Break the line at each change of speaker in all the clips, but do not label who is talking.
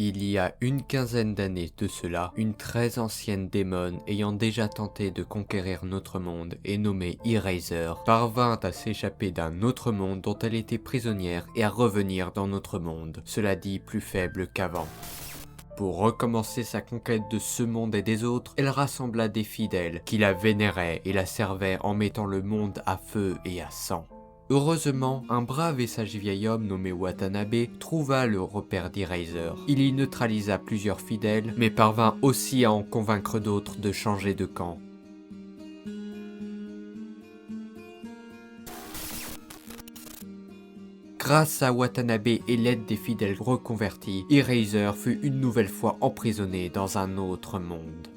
Il y a une quinzaine d'années de cela, une très ancienne démone ayant déjà tenté de conquérir notre monde et nommée Eraser, parvint à s'échapper d'un autre monde dont elle était prisonnière et à revenir dans notre monde, cela dit plus faible qu'avant. Pour recommencer sa conquête de ce monde et des autres, elle rassembla des fidèles qui la vénéraient et la servaient en mettant le monde à feu et à sang. Heureusement, un brave et sage vieil homme nommé Watanabe trouva le repère d'Eraser. Il y neutralisa plusieurs fidèles, mais parvint aussi à en convaincre d'autres de changer de camp. Grâce à Watanabe et l'aide des fidèles reconvertis, Eraser fut une nouvelle fois emprisonné dans un autre monde.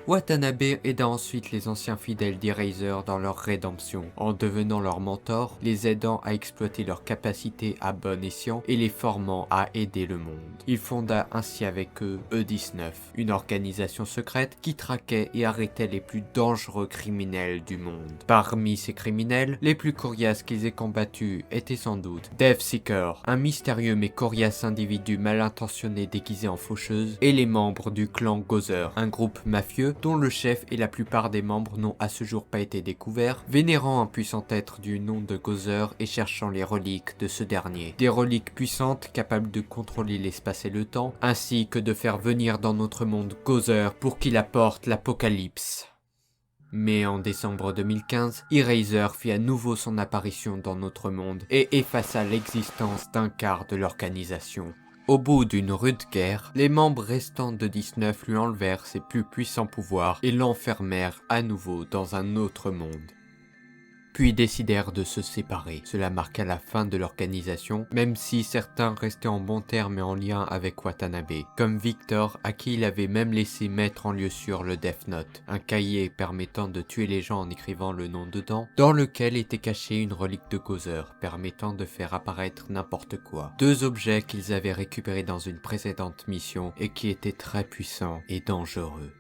Watanabe aida ensuite les anciens fidèles d'Eraser dans leur rédemption, en devenant leur mentor, les aidant à exploiter leurs capacités à bon escient et les formant à aider le monde. Il fonda ainsi avec eux E19, une organisation secrète qui traquait et arrêtait les plus dangereux criminels du monde. Parmi ces criminels, les plus coriaces qu'ils aient combattus étaient sans doute Deathseeker, un mystérieux mais coriace individu mal intentionné déguisé en faucheuse, et les membres du clan Gozer, un groupe mafieux dont le chef et la plupart des membres n'ont à ce jour pas été découverts, vénérant un puissant être du nom de Gozer et cherchant les reliques de ce dernier. Des reliques puissantes capables de contrôler l'espace et le temps, ainsi que de faire venir dans notre monde Gozer pour qu'il apporte l'apocalypse. Mais en décembre 2015, Eraser fit à nouveau son apparition dans notre monde et effaça l'existence d'un quart de l'organisation. Au bout d'une rude guerre, les membres restants de 19 lui enlevèrent ses plus puissants pouvoirs et l'enfermèrent à nouveau dans un autre monde. Puis décidèrent de se séparer. Cela marqua la fin de l'organisation, même si certains restaient en bons termes et en lien avec Watanabe, comme Victor, à qui il avait même laissé mettre en lieu sûr le Death Note, un cahier permettant de tuer les gens en écrivant le nom dedans, dans lequel était cachée une relique de Gozer, permettant de faire apparaître n'importe quoi. Deux objets qu'ils avaient récupérés dans une précédente mission et qui étaient très puissants et dangereux.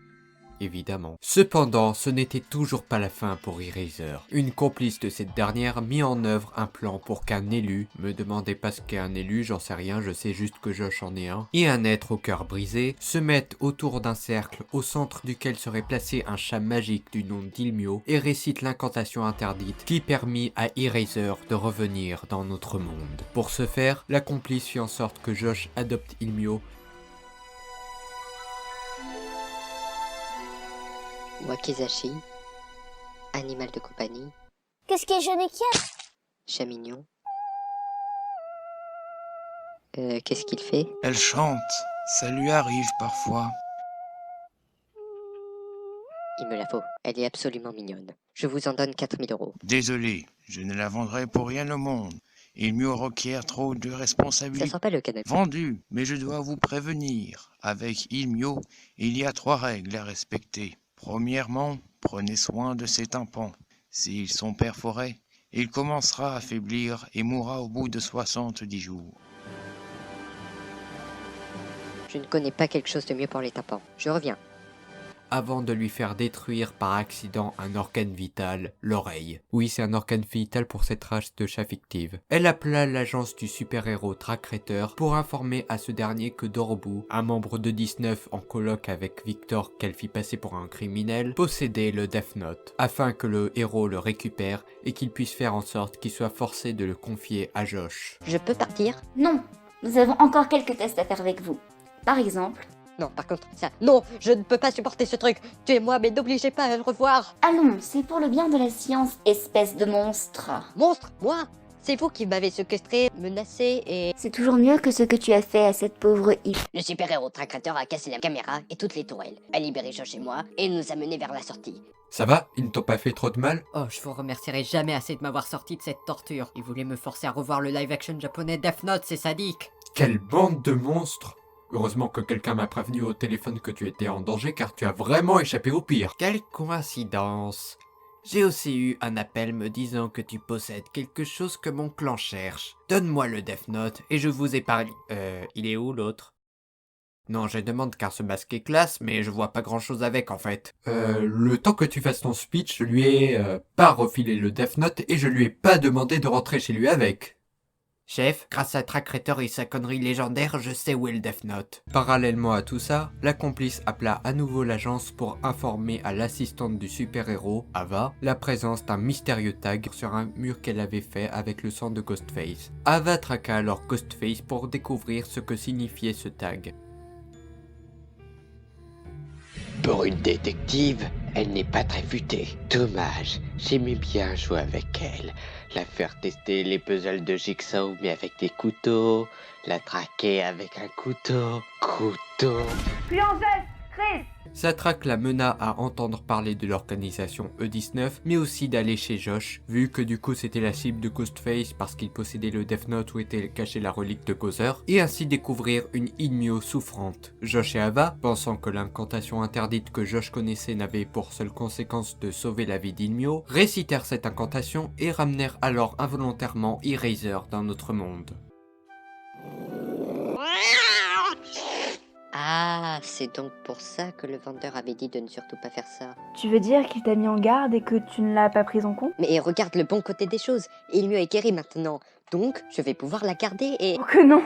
Évidemment. Cependant, ce n'était toujours pas la fin pour Eraser. Une complice de cette dernière mit en œuvre un plan pour qu'un élu, me demandez pas ce qu'est un élu, j'en sais rien, je sais juste que Josh en est un, et un être au cœur brisé, se mettent autour d'un cercle au centre duquel serait placé un chat magique du nom d'Ilmio et récite l'incantation interdite qui permit à Eraser de revenir dans notre monde. Pour ce faire, la complice fit en sorte que Josh adopte Ilmio.
Wakizashi, animal de compagnie,
Qu'est-ce qui est jaune et qui a?
chat mignon. Qu'est-ce qu'il fait?
Elle chante, ça lui arrive parfois.
Il me la faut, elle est absolument mignonne. Je vous en donne 4000 €.
Désolé, je ne la vendrai pour rien au monde. Il me requiert trop de
Ça
responsabilités.
sent pas le canapé.
Vendu, mais je dois vous prévenir. Avec Ilmio, il y a 3 règles à respecter. Premièrement, prenez soin de ses tympans. S'ils sont perforés, il commencera à faiblir et mourra au bout de 70 jours.
Je ne connais pas quelque chose de mieux pour les tympans. Je reviens.
Avant de lui faire détruire par accident un organe vital, l'oreille. Oui, c'est un organe vital pour cette race de chat fictive. Elle appela l'agence du super-héros Trackreater pour informer à ce dernier que Dorobu, un membre de 19 en coloc avec Victor qu'elle fit passer pour un criminel, possédait le Death Note, afin que le héros le récupère et qu'il puisse faire en sorte qu'il soit forcé de le confier à Josh.
Je peux partir?
Non, nous avons encore quelques tests à faire avec vous. Par exemple...
Non, par contre, ça... Non, je ne peux pas supporter ce truc. Tuez-moi, mais n'obligez pas à le revoir.
Allons, c'est pour le bien de la science, espèce de monstre.
Monstre, moi? C'est vous qui m'avez séquestré, menacé et...
C'est toujours mieux que ce que tu as fait à cette pauvre île.
Le super-héros Trackreater a cassé la caméra et toutes les tourelles, a libéré Josh et moi, et nous a menés vers la sortie.
Ça va? Ils ne t'ont pas fait trop de mal?
Oh, je vous remercierai jamais assez de m'avoir sorti de cette torture. Ils voulaient me forcer à revoir le live-action japonais Death Note, c'est sadique.
Quelle bande de monstres! Heureusement que quelqu'un m'a prévenu au téléphone que tu étais en danger car tu as vraiment échappé au pire. Quelle coïncidence! J'ai aussi eu un appel me disant que tu possèdes quelque chose que mon clan cherche. Donne-moi le Death Note et je vous épargne. Il est où l'autre? Non, je demande car ce masque est classe, mais je vois pas grand chose avec en fait. Le temps que tu fasses ton speech, je lui ai pas refilé le Death Note et je lui ai pas demandé de rentrer chez lui avec. Chef, grâce à Trackreator et sa connerie légendaire, je sais où est le Death Note. Parallèlement à tout ça, la complice appela à nouveau l'agence pour informer à l'assistante du super-héros, Ava, la présence d'un mystérieux tag sur un mur qu'elle avait fait avec le sang de Ghostface. Ava traqua alors Ghostface pour découvrir ce que signifiait ce tag.
Pour une détective, elle n'est pas très futée. Dommage, j'aimais bien jouer avec elle. La faire tester les puzzles de Jigsaw mais avec des couteaux. La traquer avec un couteau.
Plus en geste, Chris!
Sa traque la mena à entendre parler de l'organisation E19, mais aussi d'aller chez Josh, vu que du coup c'était la cible de Ghostface parce qu'il possédait le Death Note où était cachée la relique de Gozer, et ainsi découvrir une Inmyo souffrante. Josh et Ava, pensant que l'incantation interdite que Josh connaissait n'avait pour seule conséquence de sauver la vie d'Inmyo, récitèrent cette incantation et ramenèrent alors involontairement Eraser dans notre monde.
Ah, c'est donc pour ça que le vendeur avait dit de ne surtout pas faire ça.
Tu veux dire qu'il t'a mis en garde et que tu ne l'as pas prise en compte?
Mais regarde le bon côté des choses, Ilmyo est guéri maintenant, donc je vais pouvoir la garder et...
Oh que non!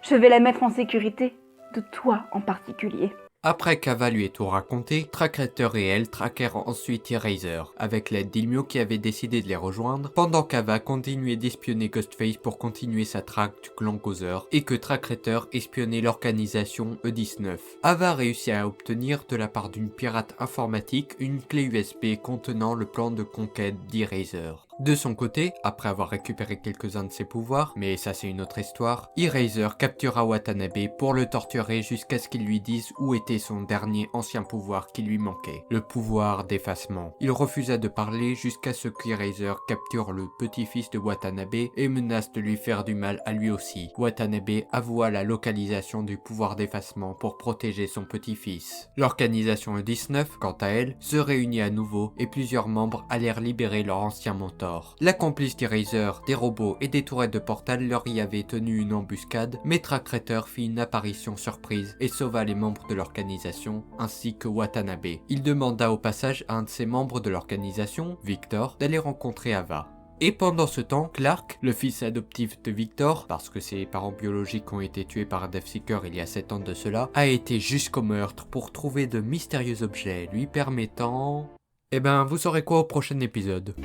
Je vais la mettre en sécurité. De toi en particulier.
Après qu'Ava lui ait tout raconté, Trackreator et elle traquèrent ensuite Eraser, avec l'aide d'Ilmyo qui avait décidé de les rejoindre, pendant qu'Ava continuait d'espionner Ghostface pour continuer sa traque du clan Gozer, et que Trackreator espionnait l'organisation E19. Ava réussit à obtenir de la part d'une pirate informatique une clé USB contenant le plan de conquête d'Eraser. De son côté, après avoir récupéré quelques-uns de ses pouvoirs, mais ça c'est une autre histoire, Eraser captura Watanabe pour le torturer jusqu'à ce qu'il lui dise où était son dernier ancien pouvoir qui lui manquait, le pouvoir d'effacement. Il refusa de parler jusqu'à ce qu'Eraser capture le petit-fils de Watanabe et menace de lui faire du mal à lui aussi. Watanabe avoua la localisation du pouvoir d'effacement pour protéger son petit-fils. L'organisation E19, quant à elle, se réunit à nouveau et plusieurs membres allèrent libérer leur ancien mentor. La complice d'Eraser, des robots et des tourelles de portal leur y avait tenu une embuscade, mais Trackreator fit une apparition surprise et sauva les membres de l'organisation ainsi que Watanabe. Il demanda au passage à un de ses membres de l'organisation, Victor, d'aller rencontrer Ava. Et pendant ce temps, Clark, le fils adoptif de Victor, parce que ses parents biologiques ont été tués par un Deathseeker il y a 7 ans de cela, a été jusqu'au meurtre pour trouver de mystérieux objets lui permettant... Eh ben, vous saurez quoi au prochain épisode.